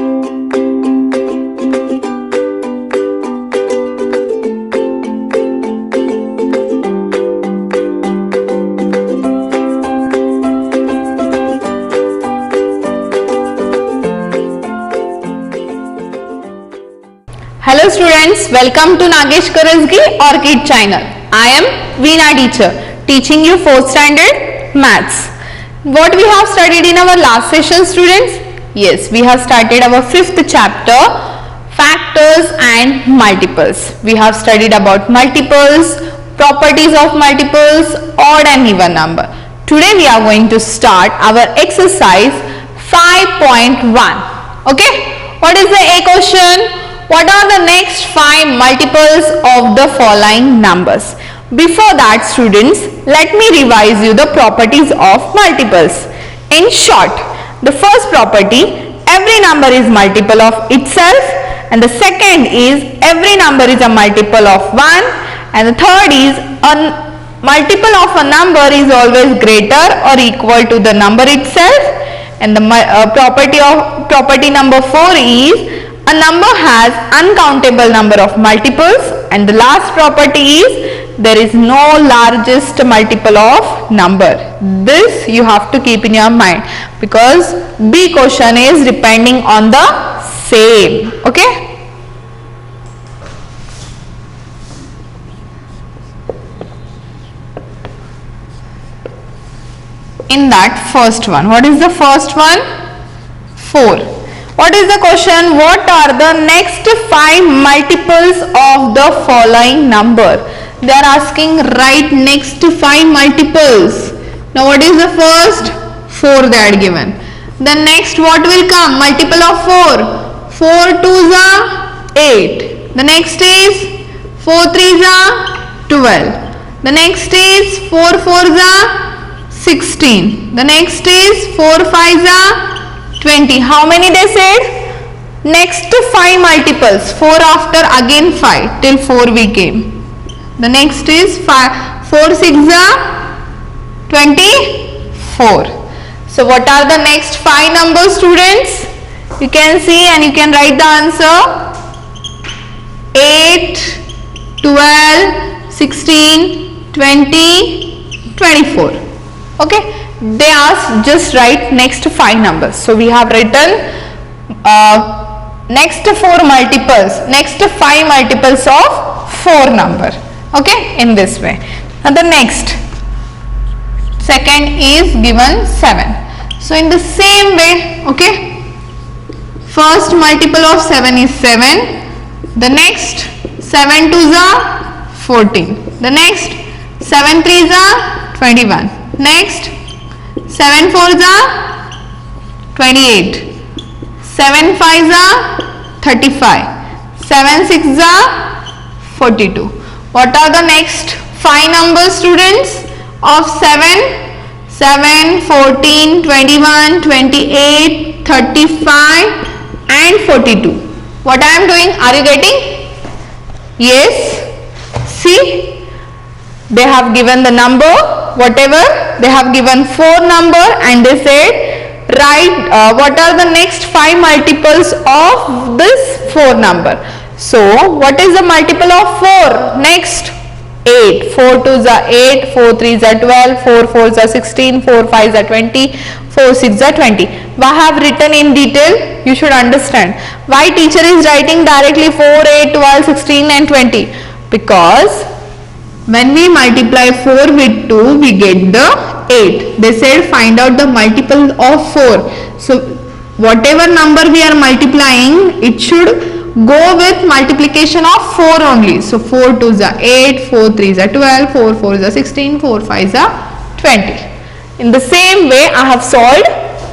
Hello students, welcome to Nagesh Karasgi Orchid channel. I am Veena teacher teaching you 4th standard maths. What we have studied in our last session students? Yes, we have started our 5th chapter, factors and multiples. We have studied about multiples, properties of multiples, odd and even number. Today we are going to start our exercise 5.1. Okay, what is the A question? What are the next 5 multiples of the following numbers? Before that students, let me revise you the properties of multiples. In short, the first property, every number is multiple of itself, and the second is every number is a multiple of 1, and the third is a multiple of a number is always greater or equal to the number itself, and the property number 4 is a number has uncountable number of multiples, and the last property is there is no largest multiple of number. This you have to keep in your mind because B question is depending on the same. Okay. In that first one, what is the first one? 4. What is the question? What are the next 5 multiples of the following number? They are asking write next 5 multiples. Now what is the first? 4 they are given. The next what will come? Multiple of 4. 4 2s are 8. The next is 4 3s are 12. The next is 4 4s are 16. The next is 4 5s are 20. How many they said? Next 5 multiples. 4 after again 5 till 4 we came. The next is 5. 4 6 are 24. So what are the next 5 numbers students? You can see and you can write the answer. 8, 12, 16, 20, 24. Okay. They ask just write next 5 numbers. So we have written next 4 multiples, next 5 multiples of 4 number. Okay, in this way. Now the next, second is given 7. So in the same way, okay, first multiple of 7 is 7. The next 7 2s are 14. The next 7 3s are 21. Next 7 4s are 28, 7 5s are 35, 7 6s are 42. What are the next 5 numbers students of 7? 7, 14, 21, 28, 35 and 42. What I am doing? Are you getting? Yes. See, they have given the number, whatever, they have given 4 number and they said write what are the next 5 multiples of this 4 number. So what is the multiple of 4? Next 8. 4 2s are 8, 4 3s are 12, 4 4s are 16, 4 5s are 20, 4 6s are 20. I have written in detail, you should understand. Why teacher is writing directly 4, 8, 12, 16 and 20? Because when we multiply 4 with 2, we get the 8. They said find out the multiple of 4. So whatever number we are multiplying, it should go with multiplication of 4 only. So 4 2s are 8, 4 3s are 12, 4 4s are 16, 4 5s are 20. In the same way, I have solved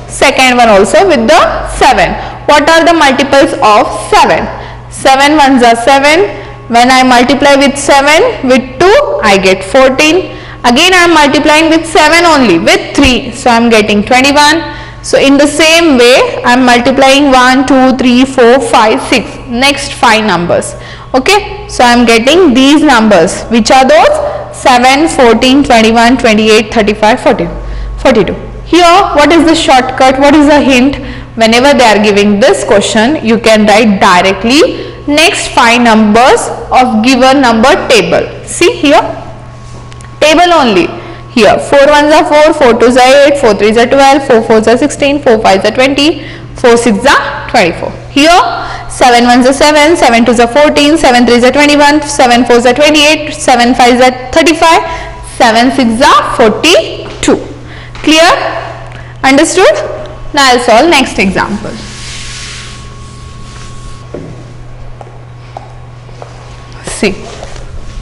second one also with the 7. What are the multiples of 7? 7 1s are 7. When I multiply with 7 with 2, I get 14. Again I am multiplying with 7 only with 3. So I am getting 21. So in the same way, I am multiplying 1, 2, 3, 4, 5, 6. Next 5 numbers. Okay. So I am getting these numbers. Which are those? 7, 14, 21, 28, 35, 40, 42. Here, what is the shortcut? What is the hint? whenever they are giving this question, you can write directly next 5 numbers of given number table. See here, table only. Here 4 ones are 4, 4 twos are 8, 4 threes are 12, 4 fours are 16, 4 fives are 20, 4 sixes are 24. Here 7 ones are 7, 7 twos are 14, 7 threes are 21, 7 fours are 28, 7 fives are 35, 7 sixes are 42. Clear? Understood? Now I'll solve next example. See,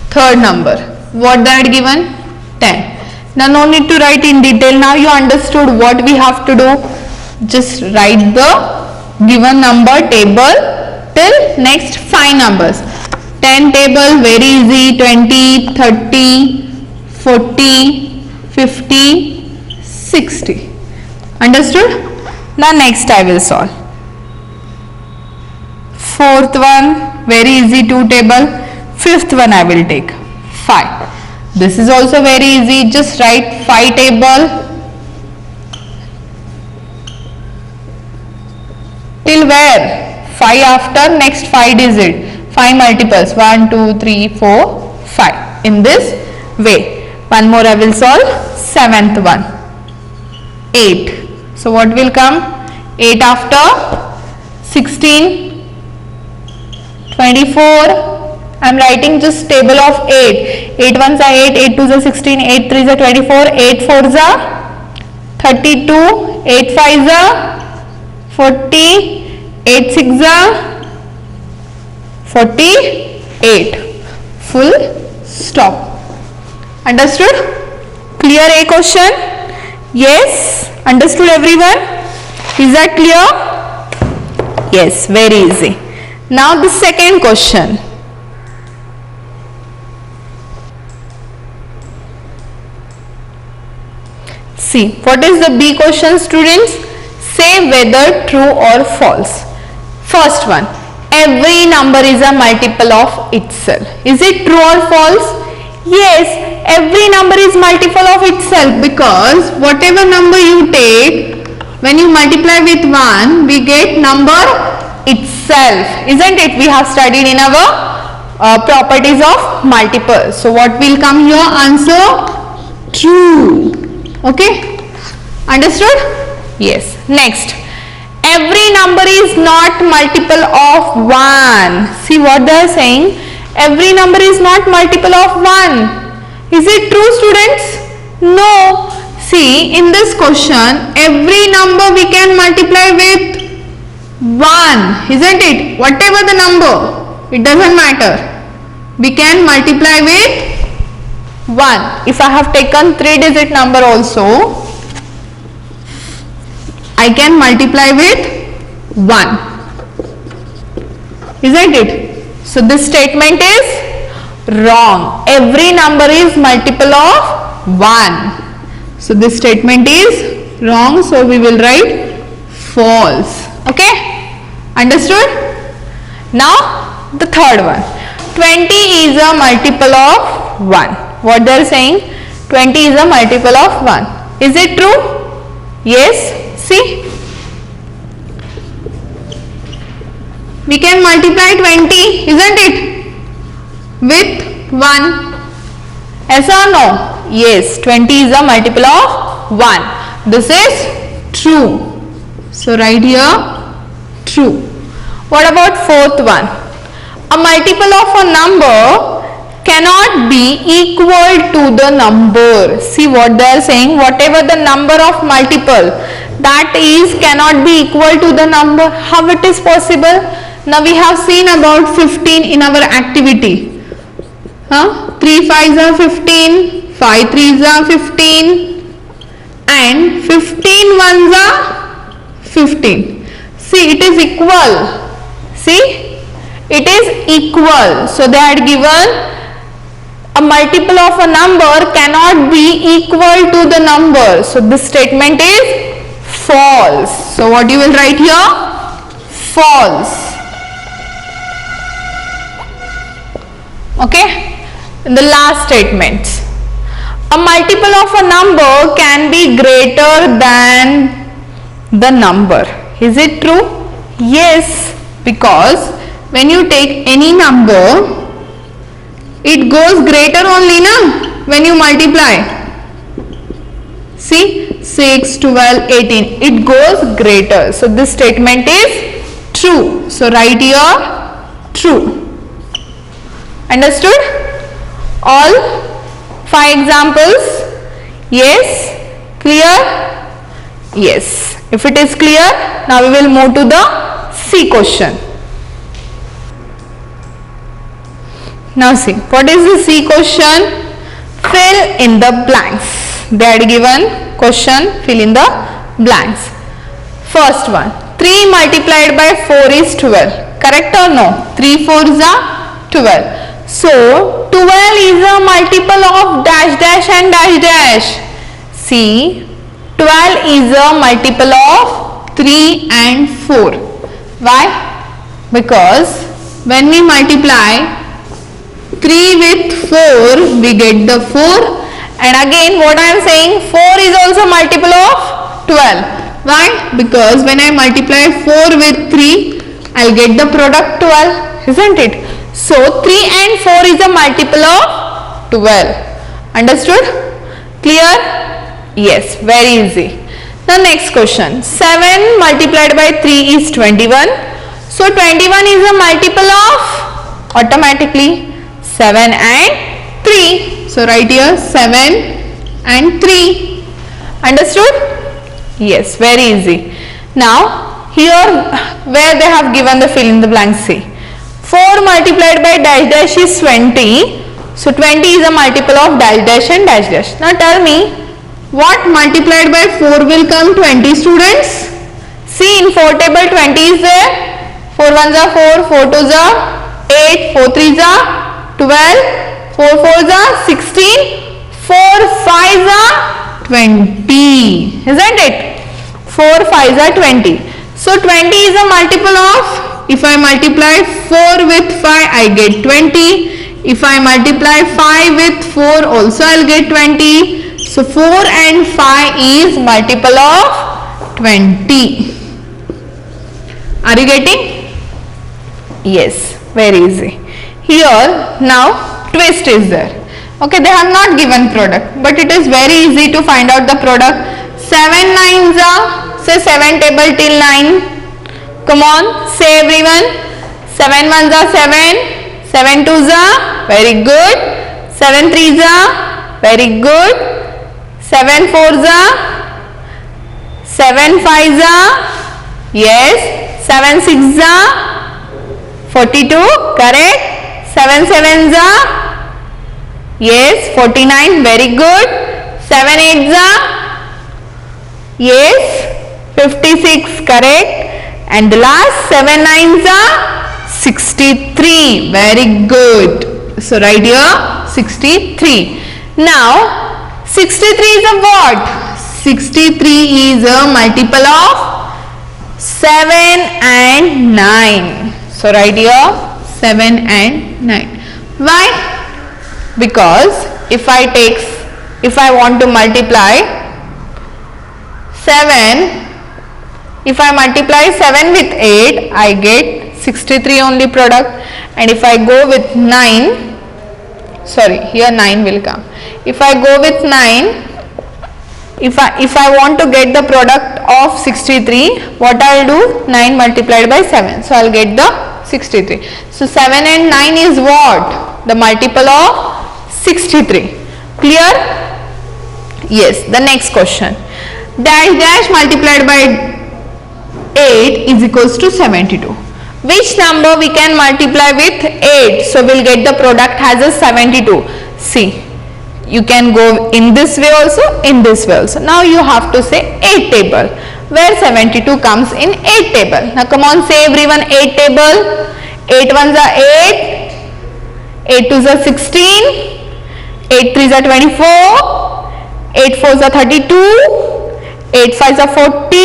third number, what they had given? 10. Now no need to write in detail. Now you understood what we have to do. Just write the given number table till next 5 numbers. 10 table, very easy. 20, 30, 40, 50, 60. Understood? Now next I will solve. Fourth one, very easy, 2 table. Fifth one I will take 5. This is also very easy. Just write 5 table till where? 5 after next 5 digit. 5 multiples, 1, 2, 3, 4, 5. In this way. One more I will solve. 7th one, 8. So what will come? 8 after 16, 24. I am writing just table of 8. 8 ones are 8, 8 twos are 16, 8 threes are 24, 8 fours are 32, 8 fives are 40, 8 sixes are 48. Full stop. Understood? Clear A question? Yes? Understood everyone? Is that clear? Yes, very easy. Now the second question. See, what is the B question, students? Say whether true or false. First one, every number is a multiple of itself. Is it true or false? Yes, every number is multiple of itself, because whatever number you take, when you multiply with 1, we get number itself. Isn't it? We have studied in our properties of multiples. So what will come here? Answer true. Okay, understood? Yes. Next, every number is not multiple of 1. See what they are saying? Every number is not multiple of 1. Is it true, students? No. See, in this question, every number we can multiply with 1. Isn't it? Whatever the number, it doesn't matter. We can multiply with 1. If I have taken 3-digit number also, I can multiply with 1. Isn't it? So this statement is wrong. Every number is multiple of 1. So this statement is wrong. So we will write false. Okay? Understood? Now the third one. 20 is a multiple of 1. What they are saying? 20 is a multiple of 1. Is it true? Yes. See, we can multiply 20, isn't it? With 1. Yes or no? Yes, 20 is a multiple of 1. This is true. So write here true. What about fourth one? A multiple of a number cannot be equal to the number. See what they are saying? Whatever the number of multiple, that is cannot be equal to the number. How it is possible? Now we have seen about 15 in our activity. 3 5s are 15, 5 3s are 15 and 15 ones are 15. See, it is equal. See, it is equal. So they had given a multiple of a number cannot be equal to the number. So this statement is false. So what you will write here? False. Okay. In the last statement, a multiple of a number can be greater than the number. Is it true? Yes, because when you take any number, it goes greater only na when you multiply. See, 6, 12, 18, it goes greater. So this statement is true. So write here true. Understood? All 5 examples? Yes? Clear? Yes. If it is clear, now we will move to the C question. Now see, what is the C question? Fill in the blanks. They had given question, fill in the blanks. First one, 3 multiplied by 4 is 12. Correct or no? 3 4s are 12. So, 12 is a multiple of dash dash and dash dash. See, 12 is a multiple of 3 and 4. Why? Because when we multiply 3 with 4, we get the 4. And again, what I am saying, 4 is also multiple of 12. Why? Because when I multiply 4 with 3, I will get the product 12, isn't it? So, 3 and 4 is a multiple of 12. Understood? Clear? Yes, very easy. The next question, 7 multiplied by 3 is 21. So, 21 is a multiple of automatically 7 and 3. So, write here 7 and 3. Understood? Yes, very easy. Now, here where they have given the fill in the blank, see. 4 multiplied by dash dash is 20. So, 20 is a multiple of dash dash and dash dash. Now, tell me, what multiplied by 4 will come 20 students? See, in 4 table 20 is there. 4 1s are 4, 4 2s are 8, 4 3s are 12. 4 4s are 16, 4 5s are 20, isn't it? 4 5s are 20. So 20 is a multiple of, if I multiply 4 with 5, I get 20. If I multiply 5 with 4, also I will get 20. So 4 and 5 is multiple of 20. Are you getting? Yes, very easy. Here, now, twist is there. Okay, they have not given product, but it is very easy to find out the product. 7 9s are, say 7 table till 9. Come on, say everyone. 7 1s are 7, 7 2s are, very good. 7 3s are, very good. 7 4s are, 7 5s are, yes. 7 6s are, 42, correct. 7 7s are, yes, 49, very good. 7 8s are, yes, 56, correct. And the last 7 9s are 63, very good. So write here 63. Now 63 is a what? 63 is a multiple of 7 and 9. So write here 7 and 9. Why? Because if I want to multiply 7, if I multiply 7 with 8, I get 63 only product. And if I go with 9, sorry, here 9 will come. If I go with 9, if I want to get the product of 63, what I will do? 9 multiplied by 7. So I will get the 63. So 7 and 9 is what? The multiple of 63. Clear? Yes. The next question. Dash dash multiplied by 8 is equals to 72. Which number we can multiply with 8? So we will get the product as a 72. See, you can go in this way also, in this way also. Now you have to say 8 table, where 72 comes in 8 table. Now come on, say everyone 8 table. 8 1s are 8, 8 2s are 16, 8 3s are 24, 8 4s are 32, 8 5s are 40,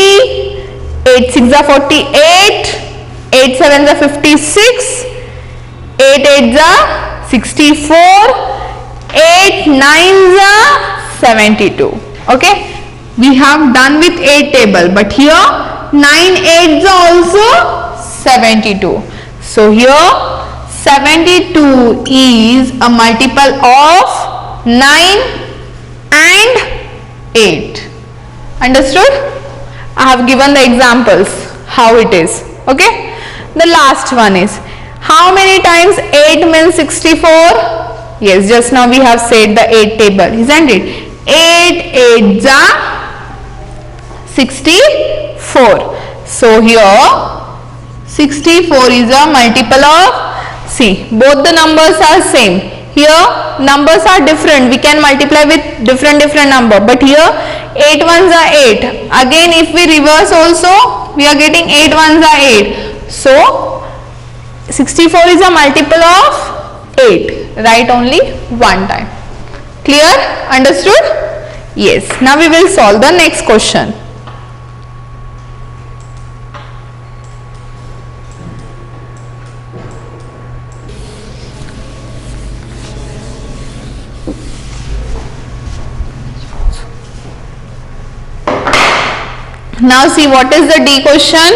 8 6s are 48, 8 7s are 56, 8 8s are 64, 8 9s are 72. Okay, we have done with 8 table, but here 9 8s are also 72. So here 72 is a multiple of 9 and 8. Understood? I have given the examples how it is. Okay. The last one is, how many times 8 means 64? Yes, just now we have said the 8 table, isn't it? 8 8s are 64. So here 64 is a multiple of, see, both the numbers are same. Here numbers are different, we can multiply with different number, but here 8 ones are 8. Again if we reverse also, we are getting 8 ones are 8. So 64 is a multiple of 8. Write only one time. Clear? Understood? Yes. Now we will solve the next question. Now see what is the D question.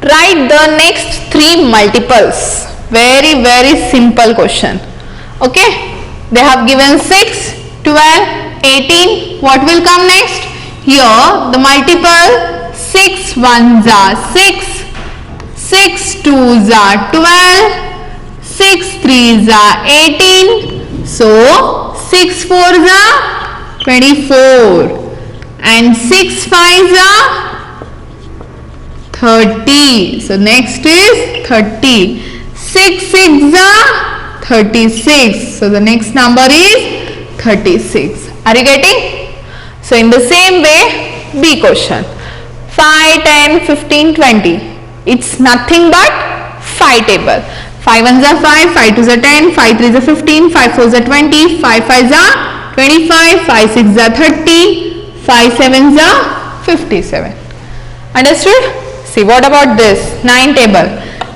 Write the next 3 multiples. Very simple question. Okay. They have given 6, 12, 18. What will come next? Here the multiple 6 ones are 6, 6 2s are 12, 6 3s are 18. So 6 4s are 24. And 6 5s are 30. So next is 30. 6 6s are 36. So the next number is 36. Are you getting? So in the same way, B question. 5, 10, 15, 20. It's nothing but 5 table. 5 ones are 5, 5 twos are 10, 5 threes are 15, 5 fours are 20, 5 fives are 25, 5 sixes are 30. 5 sevens are 57. Understood? See, what about this 9 table?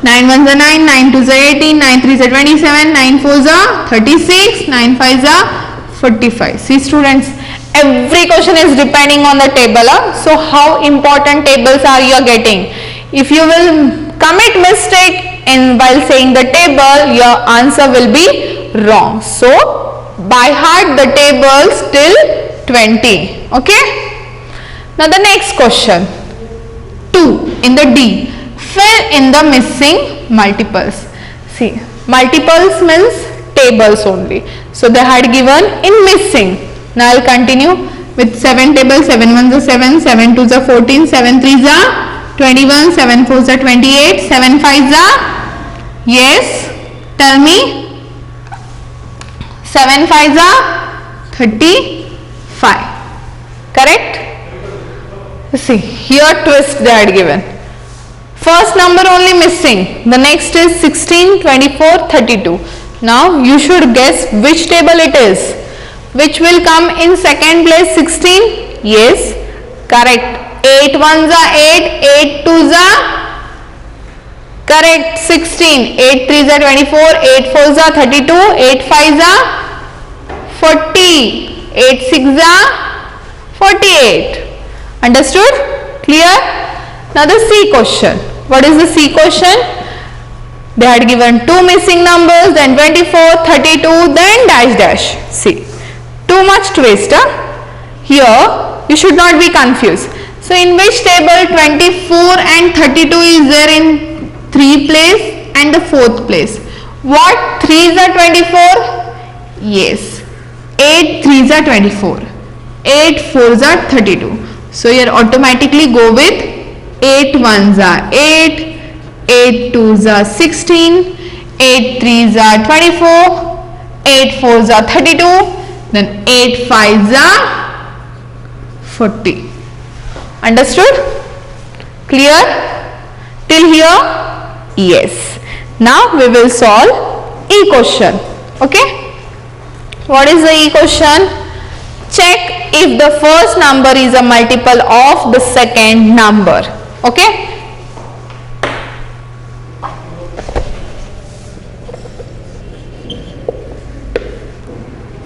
9 ones are 9, 9 twos are 18, 9 threes are 27, 9 fours are 36, 9 fives are 45. See students, every question is depending on the table. So how important tables are you getting? If you will commit mistake in while saying the table, your answer will be wrong. So by heart the tables till 20. Okay. Now the next question, 2 in the D. Fill in the missing multiples. See, multiples means tables only. So they had given in missing. Now I will continue with 7 tables. 7 ones are 7, 7 twos are 14, 7 threes are 21, 7 fours are 28, 7 fives are, yes, tell me, 7 fives are 35. Correct? See, here twist they had given. First number only missing. The next is 16, 24, 32. Now you should guess which table it is. Which will come in second place? 16? Yes, correct. 8 ones are 8, 8 twos are, correct, 16. 8 threes are 24, 8 fours are 32, 8 fives are 40, 8 sixes are 48. Understood? Clear? Now the C question. What is the C question? They had given 2 missing numbers, then 24, 32, then dash dash. See, too much twist. Here you should not be confused. So in which table 24 and 32 is there in 3 place and the 4th place? What 3s are 24? Yes, 8 3s are 24, 8 4s are 32. So here automatically go with 8 1s are 8, 8 2s are 16, 8 3s are 24, 8 4s are 32, then 8 5s are 40. Understood? Clear? Till here? Yes. Now we will solve E question. Okay? What is the E question? Check if the first number is a multiple of the second number. Okay?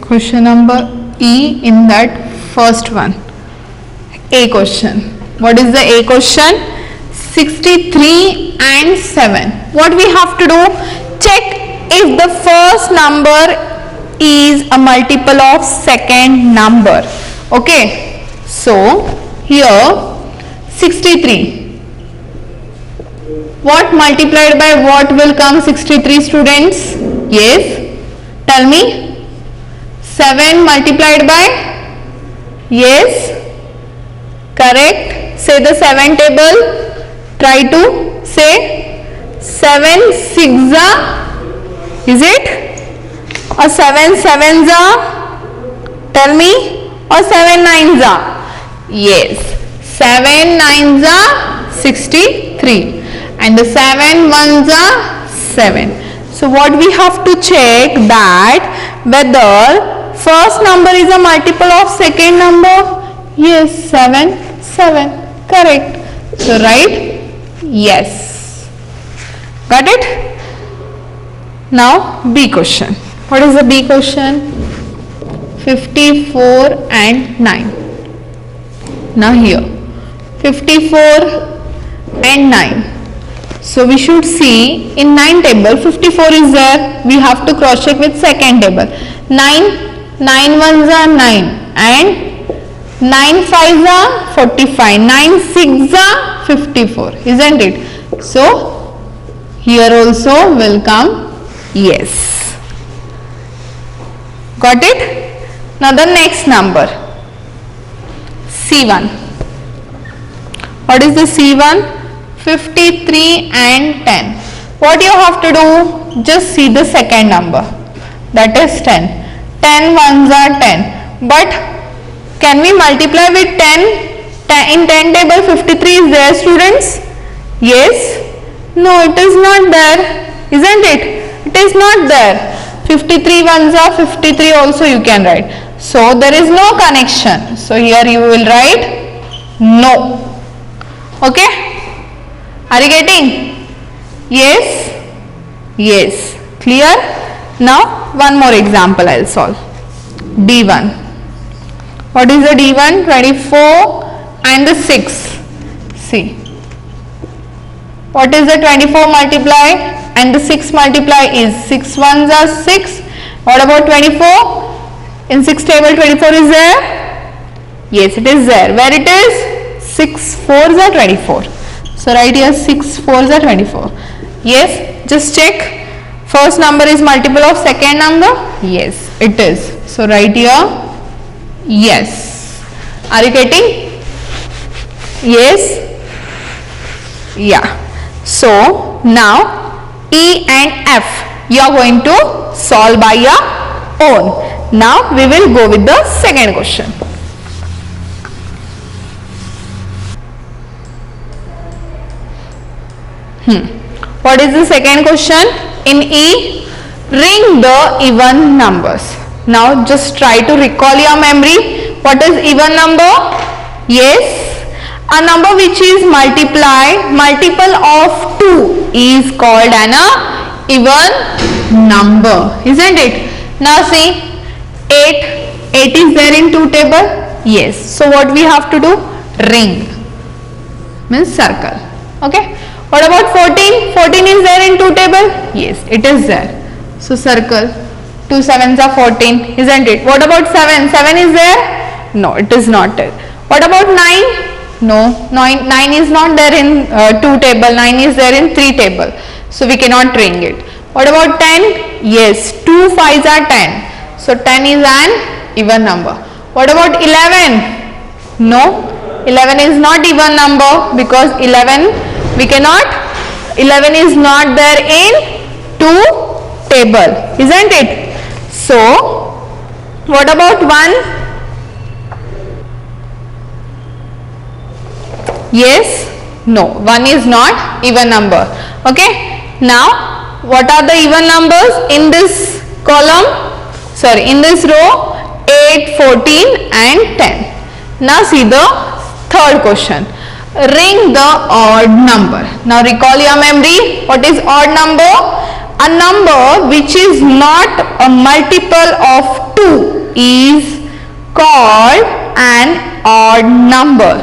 Question number E in that first one. A question. What is the A question? 63 and 7. What we have to do? Check if the first number is a multiple of second number. Okay. So here 63. What multiplied by what will come? 63 students? Yes. Tell me. 7 multiplied by? Yes. Correct. Say the 7 table. Try to say 7 6 is it? Or 7 7 tell me. Or 7 9 yes. 7 9 63 and the 7 1 7. So what we have to check that whether first number is a multiple of second number. Yes, 7 7 correct. So write yes. Got it? Now B question. What is the B question? 54 and 9. Now here 54 and 9. So we should see in 9 table 54 is there. We have to cross check with second table. 9 ones are 9 and 9 5s are 45. 9 6s are 54. Isn't it? So here also will come yes. Got it? Now the next number C1. What is the C1? 53 and 10. What you have to do? Just see the second number. That is 10. 10 ones are 10. But can we multiply with 10? In 10 table 53 is there, students? Yes? No, it is not there. Isn't it? It is not there. 53 ones are 53 also you can write. So there is no connection. So here you will write no. Okay? Are you getting? Yes? Yes. Clear? Now one more example I will solve. D1. What is the D1? 24 and the 6. See. What is the 24 multiply and the 6 multiply is 6 ones are 6. What about 24? In 6 table 24 is there? Yes, it is there. Where it is? 6 4s are 24. So write here 6 4s are 24. Yes, just check. First number is multiple of second number? Yes, it is. So write here yes. Are you getting? Yes? Yeah. So now E and F you are going to solve by your own. Now we will go with the second question. What is the second question? In E, ring the even numbers. Now just try to recall your memory. What is even number? Yes, a number which is multiple of 2 is called an even number, isn't it? Now see, 8 is there in 2 table? Yes. So what we have to do? Ring means circle. Okay. What about 14? 14 is there in 2 table? Yes, it is there. So circle. 2 7s are 14, isn't it? What about 7? 7 is there? No, it is not there. What about 9? No, 9 is not there in 2 table. 9 is there in 3 table. So we cannot ring it. What about 10? Yes, 2 5s are 10. So 10 is an even number. What about 11? No, 11 is not even number because 11 we cannot. 11 is not there in 2 table, isn't it? So what about 1? Yes? No, 1 is not even number. Okay. Now what are the even numbers in this column? Sorry, in this row? 8, 14 and 10. Now see the third question. Ring the odd number. Now recall your memory. What is odd number? A number which is not a multiple of 2 is called an odd number.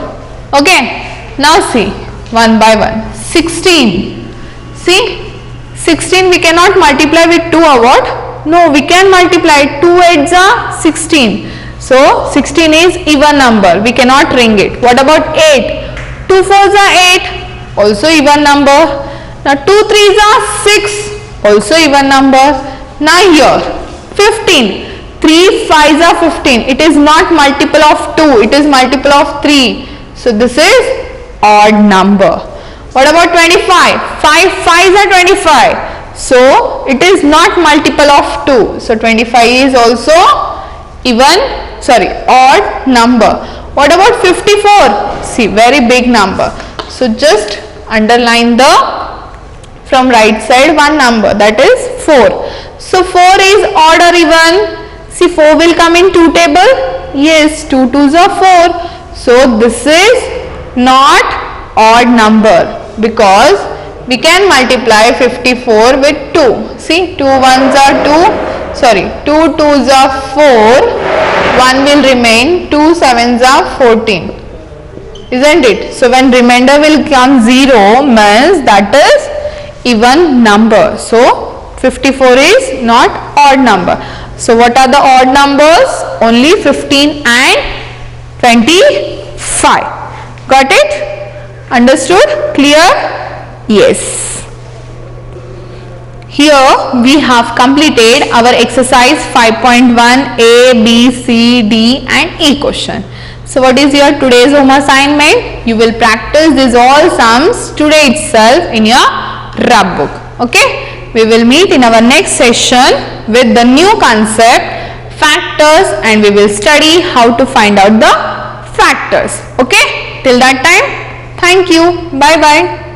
Okay, now see one by one. 16. See, 16 we cannot multiply with 2 or what? No, we can multiply. 2 8s are 16. So 16 is even number. We cannot ring it. What about 8? 2 4s are 8. Also even number. Now 2 3s are 6. Also even number. Now here 15. 3 5s are 15. It is not multiple of 2. It is multiple of 3. So this is odd number. What about 25? 5 5s are 25. So it is not multiple of 2. So 25 is also odd number. What about 54? See, very big number. So just underline from right side one number, that is 4. So 4 is odd or even? See, 4 will come in 2 table. Yes, 2 2s are 4. So this is not odd number because we can multiply 54 with 2. See, 2 1s are 2 2s are 4. 1 will remain, 2 7s are 14. Isn't it? So when remainder will come 0 means that is even number. So 54 is not odd number. So what are the odd numbers? Only 15 and 25. Got it? Understood? Clear? Yes. Here we have completed our exercise 5.1 A, B, C, D and E question. So what is your today's home assignment? You will practice these all sums today itself in your rub book. Okay? We will meet in our next session with the new concept factors and we will study how to find out the factors. Okay? Till that time, thank you. Bye bye.